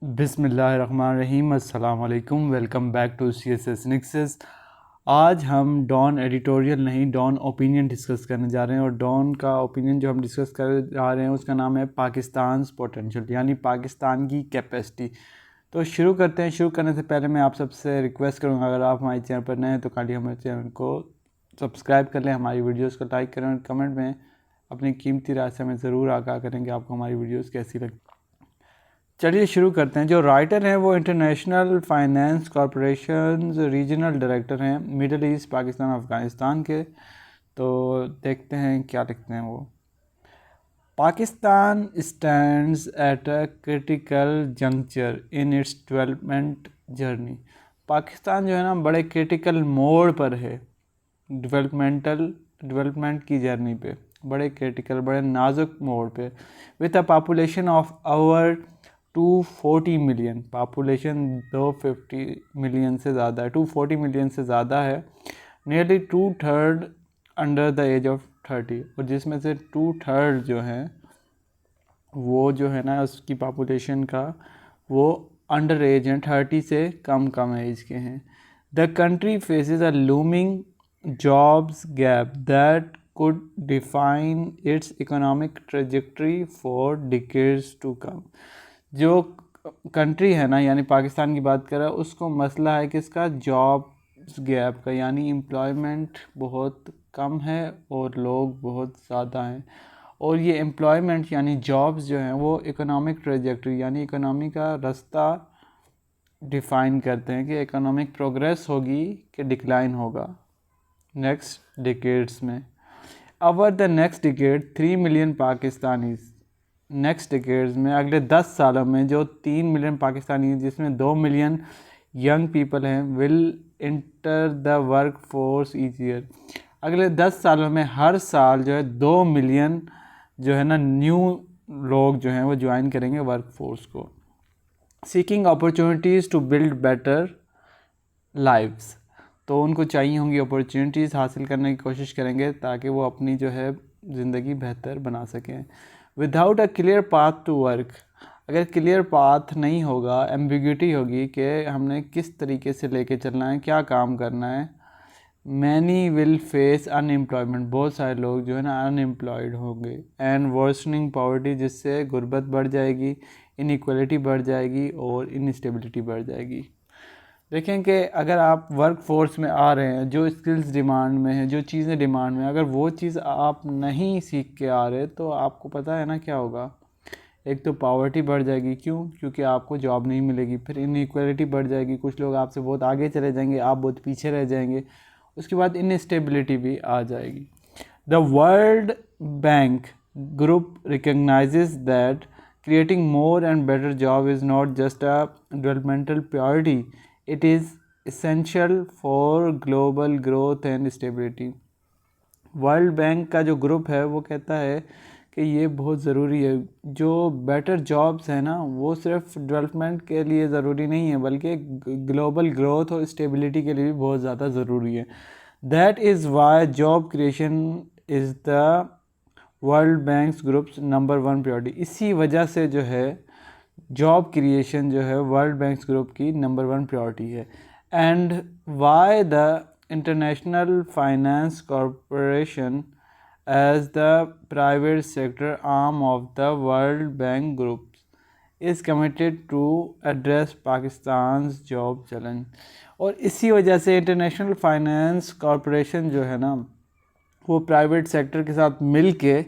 बिस्मिल्लाहिर्रहमानिर्रहीम। अस्सलाम वालेकुम। वेलकम बैक टू CSS निक्सेस। आज हम डॉन एडिटोरियल नहीं, डॉन ओपिनियन डिस्कस करने जा रहे हैं। और डॉन का ओपिनियन जो हम डिस्कस कर जा रहे हैं उसका नाम है पाकिस्तान पोटेंशियल, यानी पाकिस्तान की कैपेसिटी। तो शुरू करते हैं। शुरू करने से पहले मैं आप सबसे रिक्वेस्ट करूँगा, अगर आप हमारे चैनल पर नए हैं तो खाली हमारे चैनल को सब्सक्राइब कर लें, हमारी वीडियोज़ को लाइक करें और कमेंट में अपनी कीमती राय से हमें ज़रूर आगाह करें कि आपको हमारी वीडियोज़ कैसी लगती। चलिए शुरू करते हैं। जो राइटर हैं वो international Finance corporation regional director हैं मिडल ईस्ट पाकिस्तान अफ़गानिस्तान के। तो देखते हैं क्या लिखते हैं वो। Pakistan stands at a critical juncture in its development journey. Pakistan जो है ना बड़े क्रिटिकल मोड़ पर है डेवलपमेंट की जर्नी पे, बड़े क्रिटिकल बड़े नाजुक मोड़ पे। With a population of our 240 million, population 250 million से ज़्यादा है, 240 मिलियन से ज़्यादा है। Nearly 2/3 under the age of 30, और जिसमें से 2/3 जो हैं वो जो है ना उसकी पॉपुलेशन का वो अंडर एज हैं, 30 से कम एज के हैं। The country faces a looming jobs gap that could define its economic trajectory for decades to come। जो कंट्री है ना, यानी पाकिस्तान की बात कर रहा है, उसको मसला है कि इसका जॉब्स गैप का, यानी एम्प्लॉयमेंट बहुत कम है और लोग बहुत ज़्यादा हैं। और ये एम्प्लॉयमेंट यानी जॉब्स जो हैं वो इकोनॉमिक ट्रेजेक्ट्री यानी इकोनॉमी का रास्ता डिफ़ाइन करते हैं कि इकोनॉमिक प्रोग्रेस होगी कि डिक्लाइन होगा नेक्स्ट डिकेड्स में। Over the next decade 3 million Pakistanis, next decades में अगले 10 सालों में जो 3 मिलियन पाकिस्तानी जिसमें 2 मिलियन यंग पीपल हैं will enter the work force each year. अगले 10 सालों में हर साल जो है 2 मिलियन जो है ना न्यू लोग जो हैं वो ज्वाइन करेंगे वर्क फोर्स को। Seeking opportunities to build better lives, तो उनको चाहिए होंगी अपॉर्चुनिटीज़ हासिल करने की कोशिश करेंगे ताकि वो अपनी जो है ज़िंदगी बेहतर बना सकें। Without a clear path to work, अगर क्लियर पाथ नहीं होगा, एम्बिग्यूटी होगी कि हमने किस तरीके से लेके चलना है, क्या काम करना है। मैनी विल फेस अनएम्प्लॉयमेंट, बहुत सारे लोग जो है ना अनएम्प्लॉयड होंगे। एंड वर्सनिंग पॉवर्टी, जिससे गुर्बत बढ़ जाएगी, इनइक्वालिटी बढ़ जाएगी और इनस्टेबिलिटी बढ़ जाएगी। देखें कि अगर आप वर्क फोर्स में आ रहे हैं, जो स्किल्स डिमांड में है, जो चीज़ें डिमांड में, अगर वो चीज़ आप नहीं सीख के आ रहे तो आपको पता है ना क्या होगा। एक तो पावर्टी बढ़ जाएगी, क्यों? क्योंकि आपको जॉब नहीं मिलेगी। फिर इनइक्वालिटी बढ़ जाएगी, कुछ लोग आपसे बहुत आगे चले जाएंगे, आप बहुत पीछे रह जाएंगे। उसके बाद इनस्टेबिलिटी भी आ जाएगी। The World Bank group recognises that creating more and better job is not just a developmental priority, it is essential for global growth and stability। World bank का जो ग्रुप है वो कहता है कि ये बहुत ज़रूरी है। जो बेटर जॉब्स है ना वो सिर्फ डेवलपमेंट के लिए ज़रूरी नहीं है, बल्कि ग्लोबल ग्रोथ और स्टेबिलिटी के लिए भी बहुत ज़्यादा ज़रूरी है। That is why job creation is the World Bank's groups number 1 priority. इसी वजह से जो है जॉब क्रिएशन जो है वर्ल्ड बैंक्स ग्रुप की नंबर 1 प्रायोरिटी है। And why the International Finance Corporation as the private sector arm of the World Bank group is committed to address Pakistan job challenge. और इसी वजह से इंटरनेशनल फाइनेंस कॉरपोरेशन जो है ना वो प्राइवेट सेक्टर के साथ मिल के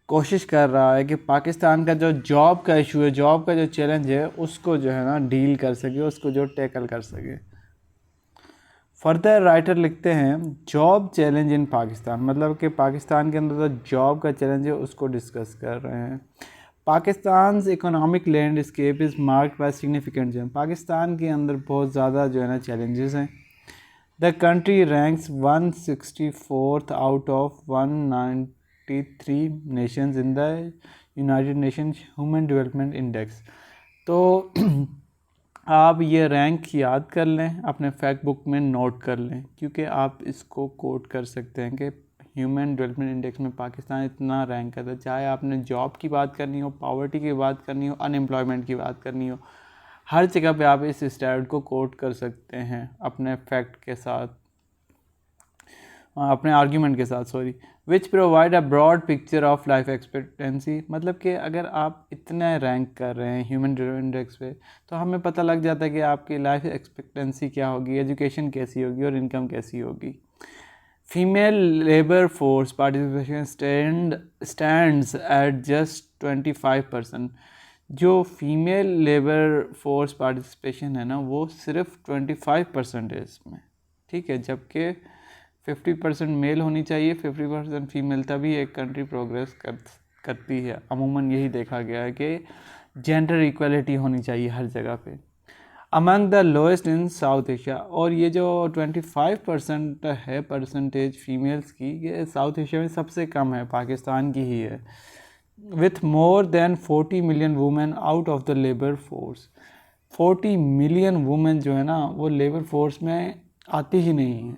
कोशिश कर रहा है कि पाकिस्तान का जो जॉब का इशू है, जॉब का जो चैलेंज है, उसको जो है ना डील कर सके, उसको जो टैकल कर सके। फर्दर राइटर लिखते हैं जॉब चैलेंज इन पाकिस्तान, मतलब कि पाकिस्तान के अंदर जो जॉब का चैलेंज है उसको डिस्कस कर रहे हैं। Pakistan economic landscape is marked by significant jump, Pakistan के अंदर बहुत ज़्यादा जो है ना चैलेंजेस हैं। The country ranks 164th out of 193 Nations in the United Nations human development index. तो आप ये रैंक याद कर लें, अपने फैक्ट बुक में नोट कर लें, क्योंकि आप इसको कोट कर सकते हैं कि ह्यूमन डेवलपमेंट इंडेक्स में पाकिस्तान इतना रैंक करता है। चाहे आपने जॉब की बात करनी हो, पावर्टी की बात करनी हो, अनएम्प्लॉयमेंट की बात करनी हो, हर जगह पे आप इस स्टैट को कोट कर सकते हैं अपने फैक्ट के साथ, अपने आर्ग्यूमेंट के साथ, sorry. Which provide a broad picture of life expectancy, मतलब कि अगर आप इतने रैंक कर रहे हैं ह्यूमन इंडेक्स पे तो हमें पता लग जाता है कि आपकी लाइफ एक्सपेक्टेंसी क्या होगी, एजुकेशन कैसी होगी और इनकम कैसी होगी। Female labour force participation stands eight just 25%। जो फीमेल लेबर फोर्स पार्टिसिपेशन है ना वो सिर्फ 25% है इसमें, ठीक है, जबकि 50% मेल होनी चाहिए, 50% फीमेल, तभी एक कंट्री प्रोग्रेस करती है। अमूमन यही देखा गया है कि जेंडर इक्वलिटी होनी चाहिए हर जगह पे। Among the lowest in south Asia, और ये जो 25% है परसेंटेज फीमेल्स की, ये साउथ एशिया में सबसे कम है, पाकिस्तान की ही है। With more than 40 million women out of the labour force. 40 million women जो है ना वो लेबर फोर्स में आती ही नहीं है।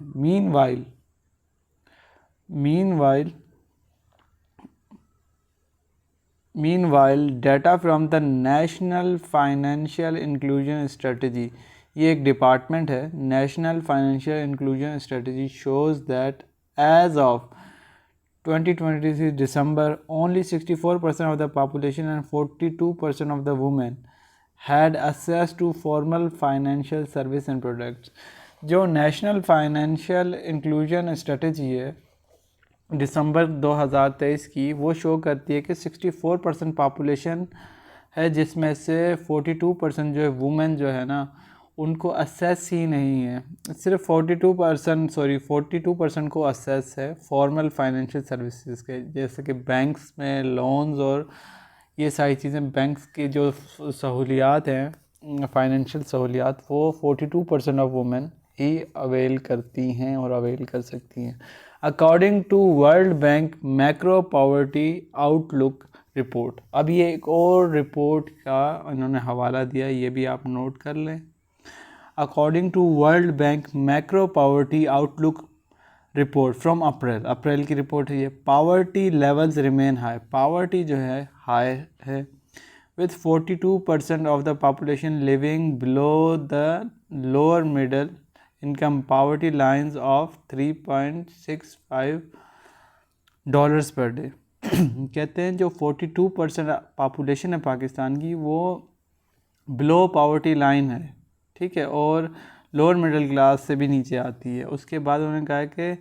Meanwhile data from the National Financial Inclusion Strategy, ये एक डिपार्टमेंट है, National Financial Inclusion Strategy, shows that as of 2023 December, only 64% of the population and 42% of the women had access to formal financial service and products। जो national Financial Inclusion strategy है दिसंबर 2023 की, वो show करती है कि 64% population है जिसमें से 42% जो है वुमेन जो है ना उनको असेस ही नहीं है। सिर्फ 42% को असेस है फॉर्मल फाइनेंशियल सर्विसेज के, जैसे कि बैंक्स में लोन्स और ये सारी चीज़ें, बैंक्स की जो सहूलियात हैं फाइनेंशियल सहूलियात, वो 42% ऑफ वुमेन ही अवेल करती हैं और अवेल कर सकती हैं। According to World Bank Macro Poverty Outlook report, अब ये एक और रिपोर्ट का इन्होंने हवाला दिया, ये भी आप नोट कर लें। According to World Bank Macro Poverty Outlook report from April की रिपोर्ट है ये, poverty levels remain high, poverty जो है हाई है, with 42% of the population living below the lower middle income poverty lines of $3.65 per day. कहते हैं जो 42% population है पाकिस्तान की वो बिलो पॉवर्टी लाइन है, ठीक है, और लोअर मिडिल क्लास से भी नीचे आती है। उसके बाद उन्होंने कहा कि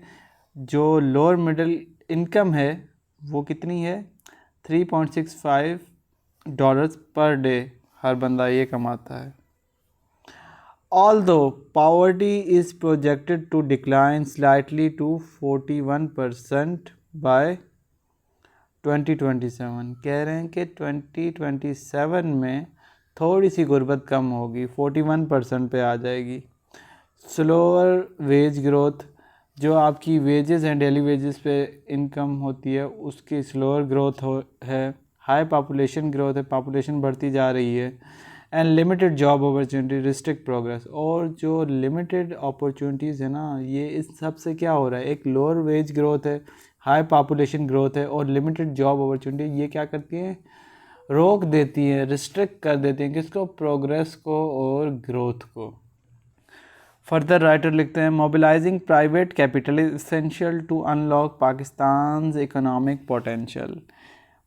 जो लोअर मिडिल इनकम है वो कितनी है, $3.65 पर डे हर बंदा ये कमाता है। Although poverty is projected to decline slightly to 41% by 2027, कह रहे हैं कि 2027 में थोड़ी सी गुर्बत कम होगी, 41% पे आ जाएगी। स्लोअर वेज ग्रोथ, जो आपकी वेजेस हैं डेली वेजेस पे इनकम होती है उसकी स्लोअर ग्रोथ है। हाई पॉपुलेशन ग्रोथ है, पॉपुलेशन बढ़ती जा रही है। And limited job opportunity restrict progress, और जो लिमिटेड अपॉर्चुनिटीज़ है ना ये इस सब से क्या हो रहा है, एक लोअर वेज ग्रोथ है, हाई पॉपुलेशन ग्रोथ है और लिमिटेड जॉब अपॉर्चुनिटी, ये क्या करती हैं, रोक देती हैं, रिस्ट्रिक्ट कर देती हैं किसको, प्रोग्रेस को और ग्रोथ को। फर्दर राइटर लिखते हैं, mobilising private capital is essential to unlock Pakistan economic potential.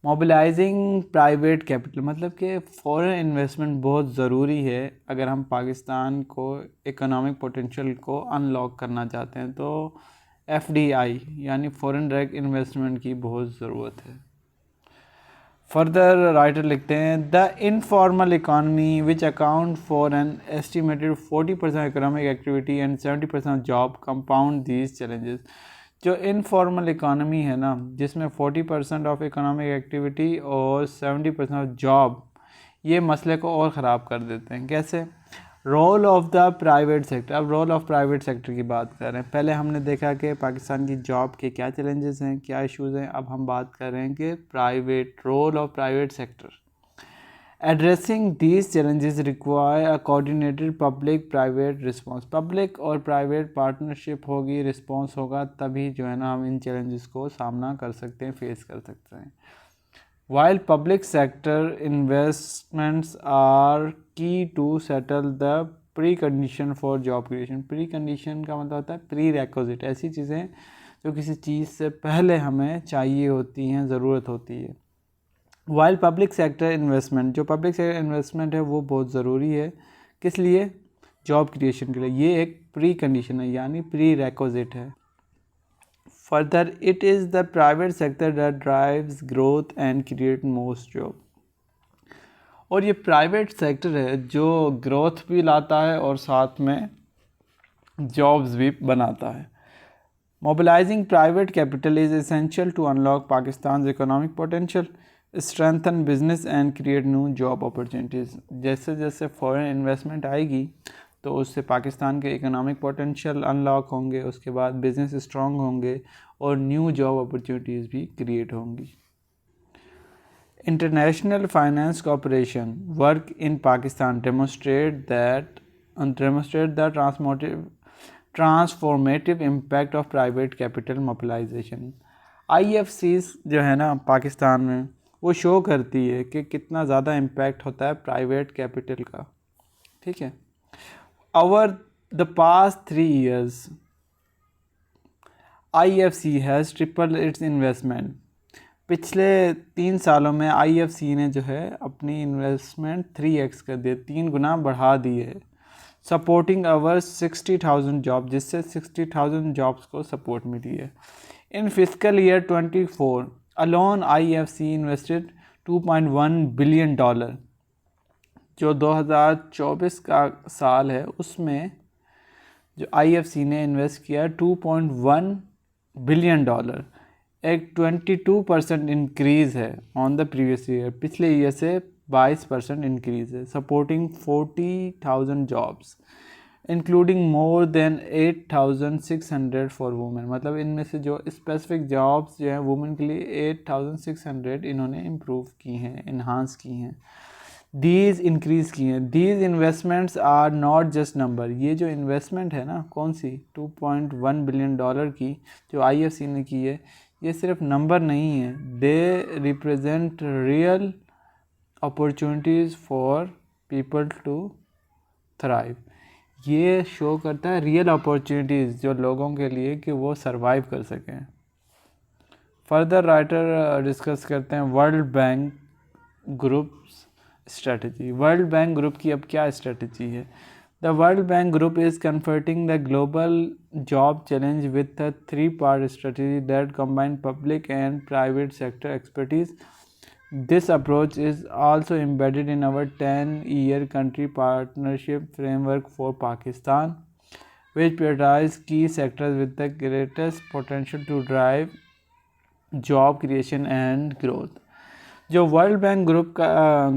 Mobilising private capital मतलब कि फॉरेन इन्वेस्टमेंट बहुत ज़रूरी है अगर हम पाकिस्तान को इकोनॉमिक पोटेंशियल को अनलॉक करना चाहते हैं, तो FDI यानी फॉरेन डायरेक्ट इन्वेस्टमेंट की बहुत ज़रूरत है। फर्दर राइटर लिखते हैं, the informal economy which account for an estimated 40% economic activity and 70% job compound these challenges. जो इनफॉर्मल इकानमी है ना जिसमें 40% ऑफ इकोनॉमिक एक्टिविटी और 70% ऑफ जॉब, ये मसले को और ख़राब कर देते हैं। कैसे, role of the private sector. अब रोल ऑफ प्राइवेट सेक्टर की बात कर रहे हैं। पहले हमने देखा कि पाकिस्तान की जॉब के क्या चैलेंजेस हैं, क्या इश्यूज़ हैं। अब हम बात कर रहे हैं कि role of private sector. Addressing these challenges require a coordinated public private response. Public और प्राइवेट पार्टनरशिप होगी, रिस्पांस होगा, तभी जो है ना हम इन चैलेंजेस को सामना कर सकते हैं, फेस कर सकते हैं। While public sector investments are key to settle the precondition for job creation. Precondition का मतलब होता है prerequisite, ऐसी चीज़ें जो किसी चीज़ से पहले हमें चाहिए होती हैं, ज़रूरत होती है. While public sector investment, जो public sector investment है वो बहुत ज़रूरी है. किस लिए? जॉब क्रिएशन के लिए. ये एक प्री कंडीशन है, यानी प्री रेकोजिट है. Further, it is the private sector that drives growth and create most job. और ये प्राइवेट सेक्टर है जो ग्रोथ भी लाता है और साथ में जॉब्स भी बनाता है. Mobilizing private capital is essential to unlock Pakistan's economic potential, strengthen business and create new job opportunities. जैसे जैसे फॉरेन इन्वेस्टमेंट आएगी तो उससे पाकिस्तान के इकोनॉमिक पोटेंशियल अनलॉक होंगे, उसके बाद बिजनेस स्ट्रॉन्ग होंगे और न्यू जॉब अपॉर्चुनिटीज़ भी क्रिएट होंगी. International Finance Corporation work in Pakistan demonstrate the transformative impact of private capital mobilization. IFCs जो है ना पाकिस्तान में, वो शो करती है कि कितना ज़्यादा इम्पैक्ट होता है प्राइवेट कैपिटल का. ठीक है. Over the past 3 years, IFC has tripled its investment. पिछले 3 सालों में IFC ने जो है अपनी इन्वेस्टमेंट 3x कर दिए, 3 गुना बढ़ा दी है. सपोर्टिंग ओवर 60,000 जॉब, जिससे 60,000 जॉब्स को सपोर्ट मिली है. In physical year 24 alone IFC invested $2.1 billion. जो 2024 का साल है उसमें जो IFC ने इन्वेस्ट किया 2.1 बिलियन डॉलर, एक 22% इंक्रीज़ है ऑन द प्रीवियस ईयर. पिछले ईयर से 22% इंक्रीज़ है. Supporting 40,000 jobs including more than 8,600 for women. मतलब इनमें से जो स्पेसिफिक जॉब्स जो हैं वुमेन के लिए 8,600 इन्होंने इम्प्रूव की हैं, इन्हांस की हैं, दीज इंक्रीज़ की हैं. These investments are not just number. ये जो इन्वेस्टमेंट है ना, कौन सी 2.1 बिलियन डॉलर की जो IFC ने की है, ये सिर्फ नंबर नहीं है. They represent real opportunities for people to thrive. ये शो करता है रियल अपॉर्चुनिटीज़ जो लोगों के लिए कि वो सरवाइव कर सकें. फर्दर राइटर डिस्कस करते हैं world Bank group strategy. World Bank group की अब क्या स्ट्रेटजी है? The World Bank group is converting the global job challenge with a 3-part strategy that combine public and private sector expertise. This approach is also embedded in our 10-year country partnership framework for Pakistan, which prioritizes key sectors with the greatest potential to drive job creation and growth. जो world Bank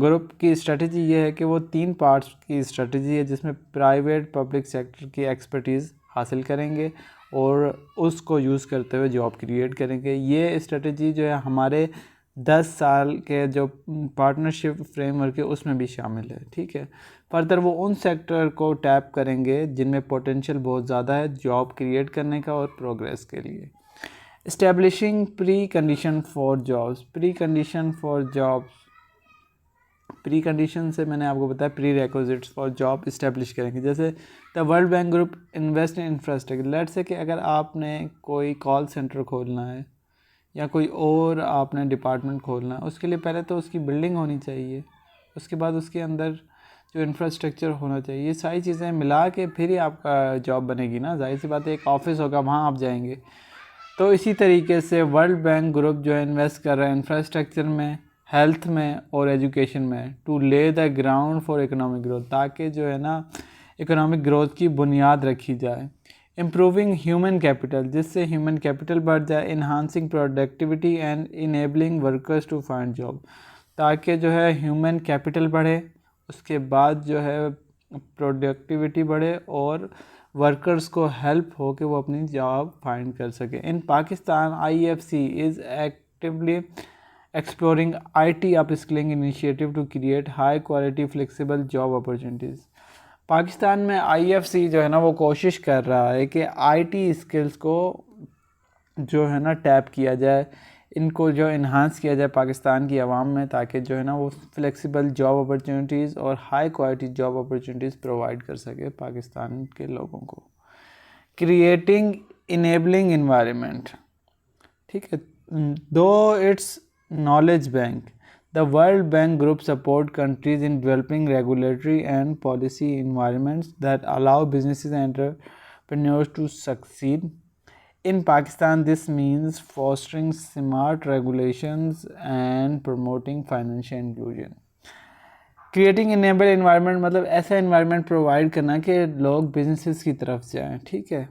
group की strategy ये है कि वो 3 parts की strategy है जिसमें private public sector की एक्सपर्टीज़ हासिल करेंगे और उसको यूज़ करते हुए जॉब क्रिएट करेंगे. ये स्ट्रेटजी जो है हमारे 10 साल के जो पार्टनरशिप फ्रेमवर्क है उसमें भी शामिल है. ठीक है. फर्दर वो उन सेक्टर को टैप करेंगे जिनमें पोटेंशियल बहुत ज़्यादा है जॉब क्रिएट करने का और प्रोग्रेस के लिए. Establishing pre condition for jobs. Pre condition for jobs, pre condition से मैंने आपको बताया pre requisites for job establish करेंगे. जैसे the World Bank group invest in infrastructure. Let's say कि अगर आपने कोई कॉल सेंटर खोलना है या कोई और आपने डिपार्टमेंट खोलना है, उसके लिए पहले तो उसकी बिल्डिंग होनी चाहिए, उसके बाद उसके अंदर जो इंफ्रास्ट्रक्चर होना चाहिए. ये सारी चीज़ें मिला के फिर ही आपका जॉब बनेगी ना. जाहिर सी बात है, एक ऑफिस होगा वहाँ आप जाएंगे. तो इसी तरीके से वर्ल्ड बैंक ग्रुप जो है इन्वेस्ट कर रहा है इंफ्रास्ट्रक्चर में, हेल्थ में और एजुकेशन में, टू ले the ground for economic growth, ताकि जो है ना इकोनॉमिक ग्रोथ की बुनियाद रखी जाए. इम्प्रूविंग ह्यूमन कैपिटल, जिससे ह्यूमन कैपिटल बढ़ जाए. Enhancing productivity and enabling workers to find job, ताकि जो है ह्यूमन कैपिटल बढ़े, उसके बाद जो है प्रोडक्टिविटी बढ़े और वर्कर्स को हेल्प हो कि वो अपनी जॉब फाइंड कर सके. In Pakistan IFC is actively exploring IT upskilling initiative to create high quality flexible job opportunities. Pakistan में IFC जो है ना वो कोशिश कर रहा है कि IT स्किल्स को जो है ना टैप किया जाए, इनको जो इन्हांस किया जाए पाकिस्तान की आवाम में, ताकि जो है ना वो फ्लेक्सिबल जॉब अपॉर्चुनिटीज़ और high quality job opportunities provide कर सके पाकिस्तान के लोगों को। क्रिएटिंग इनेबलिंग इन्वायरमेंट, ठीक है। Through its knowledge bank, the World Bank group support countries in developing regulatory and policy environments that allow businesses and entrepreneurs to succeed. In Pakistan, this means fostering smart regulations and promoting financial inclusion. Creating enable environment मतलब ऐसा environment provide करना कि लोग businesses की तरफ जाएं, ठीक है।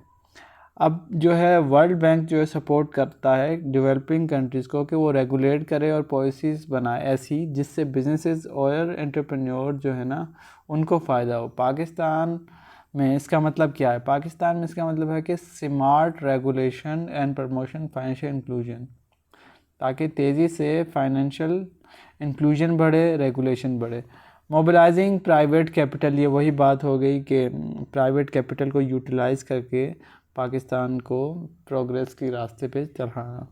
अब जो है वर्ल्ड बैंक जो है सपोर्ट करता है डेवलपिंग कंट्रीज़ को कि वो रेगुलेट करे और पॉलिसीज़ बनाए ऐसी जिससे बिजनेसेस और एंटरप्रेन्योर जो है ना उनको फ़ायदा हो। पाकिस्तान में इसका मतलब क्या है? पाकिस्तान में इसका मतलब है कि smart regulation and promotion financial inclusion, ताकि तेज़ी से फाइनेंशियल इंक्लूजन बढ़े, रेगुलेशन बढ़े। मोबिलाइजिंग प्राइवेट कैपिटल, ये वही बात हो गई कि प्राइवेट कैपिटल को यूटिलाइज़ करके पाकिस्तान को प्रोग्रेस के रास्ते पे चढ़ाना।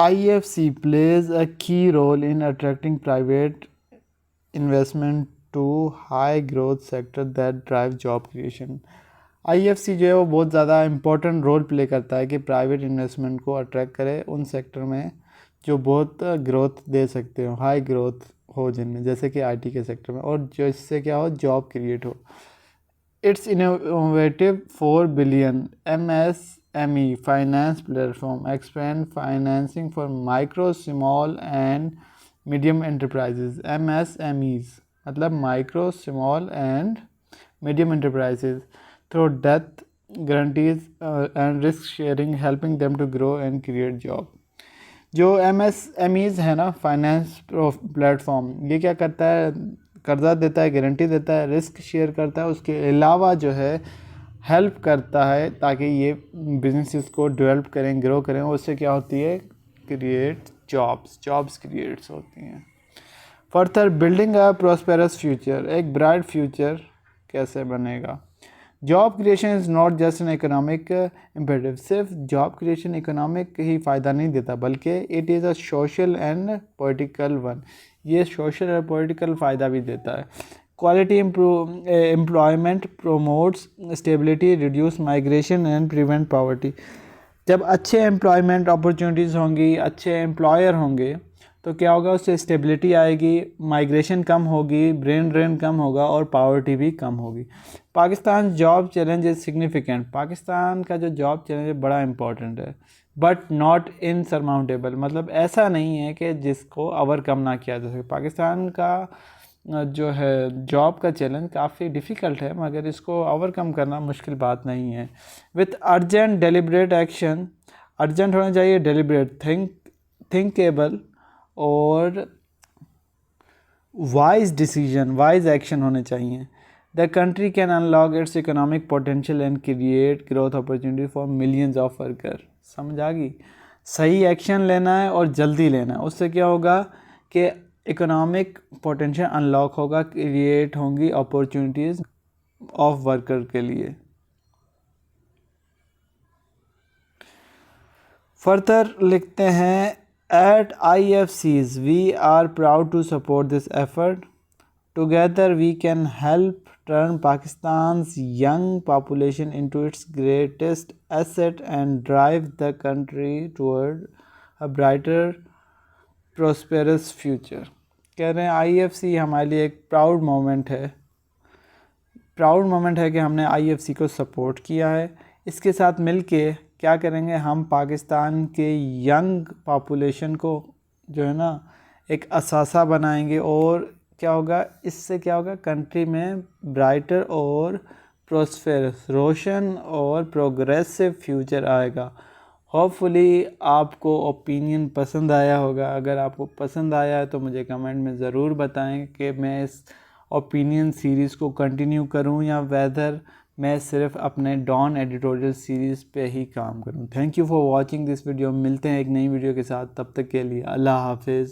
IFC plays a key role in attracting private investment to high growth sector that drive job creation. IFC जो है वो बहुत ज़्यादा इम्पोर्टेंट रोल प्ले करता है कि प्राइवेट इन्वेस्टमेंट को अट्रैक्ट करे उन सेक्टर में जो बहुत ग्रोथ दे सकते हो, हाई ग्रोथ हो जिनमें, जैसे कि IT के सेक्टर में, और जो इससे क्या हो, जॉब क्रिएट हो। Its innovative $4 billion MSME finance platform expand financing for micro, small and medium enterprises. MSMEs मतलब micro, small and medium enterprises through debt guarantees and risk sharing, helping them to grow and create job. जो MSMEs है ना, finance platform, ये क्या करता है? कर्ज़ा देता है, गारंटी देता है, रिस्क शेयर करता है, उसके अलावा जो है हेल्प करता है ताकि ये बिजनेसेस को डेवलप करें, ग्रो करें। उससे क्या होती है? क्रिएट जॉब्स क्रिएट्स होती हैं। फर्दर बिल्डिंग अ प्रॉस्पेरस फ्यूचर, एक ब्राइट फ्यूचर कैसे बनेगा? Job creation is not just an economic imperative, सिर्फ जॉब क्रिएशन इकोनॉमिक ही फ़ायदा नहीं देता, बल्कि it is a social and political one, ये सोशल और पॉलिटिकल फ़ायदा भी देता है। Quality employment promotes stability, reduce migration and prevent poverty. जब अच्छे एम्प्लॉयमेंट अपॉर्चुनिटीज़ होंगी, अच्छे एम्प्लॉयर होंगे, तो क्या होगा? उससे स्टेबिलिटी आएगी, माइग्रेशन कम होगी, ब्रेन ड्रेन कम होगा और पॉवर्टी भी कम होगी। Pakistan job challenge is significant, Pakistan का जो जॉब चैलेंज है बड़ा इंपॉर्टेंट है, बट नॉट इनसरमाउंटेबल, मतलब ऐसा नहीं है कि जिसको ओवरकम ना किया जा सके। पाकिस्तान का जो है जॉब का चैलेंज काफ़ी डिफ़िकल्ट है, मगर इसको ओवरकम करना मुश्किल बात नहीं है। With urgent deliberate action, urgent होना चाहिए, डेलिब्रेट थिंकेबल और वाइज डिसीजन, वाइज एक्शन होने चाहिए। The country can unlock it's economic potential and create growth opportunity for millions of worker. समझ आ गई? सही एक्शन लेना है और जल्दी लेना है, उससे क्या होगा कि इकोनॉमिक पोटेंशियल अनलॉक होगा, क्रिएट होंगी अपॉर्चुनिटीज़ ऑफ वर्कर के लिए। फर्दर लिखते हैं, at IFCs we are proud to support this effort. Together we can help turn Pakistan's young population into its greatest asset and drive the country toward a brighter prosperous future. कह रहे हैं IFC हमारे लिए एक proud moment है कि हमने IFC को सपोर्ट किया है। इसके साथ मिलके क्या करेंगे? हम पाकिस्तान के यंग पॉपुलेशन को जो है ना एक असासा बनाएंगे, और क्या होगा? इससे क्या होगा? कंट्री में ब्राइटर और प्रोस्पेरस, रोशन और प्रोग्रेसिव फ्यूचर आएगा। होपफुली आपको ओपिनियन पसंद आया होगा। अगर आपको पसंद आया है तो मुझे कमेंट में ज़रूर बताएं कि मैं इस ओपिनियन सीरीज़ को कंटिन्यू करूं या वेदर मैं सिर्फ अपने डॉन एडिटोरियल सीरीज़ पे ही काम करूं। Thank you for watching this video. मिलते हैं एक नई वीडियो के साथ, तब तक के लिए अल्लाह हाफिज़।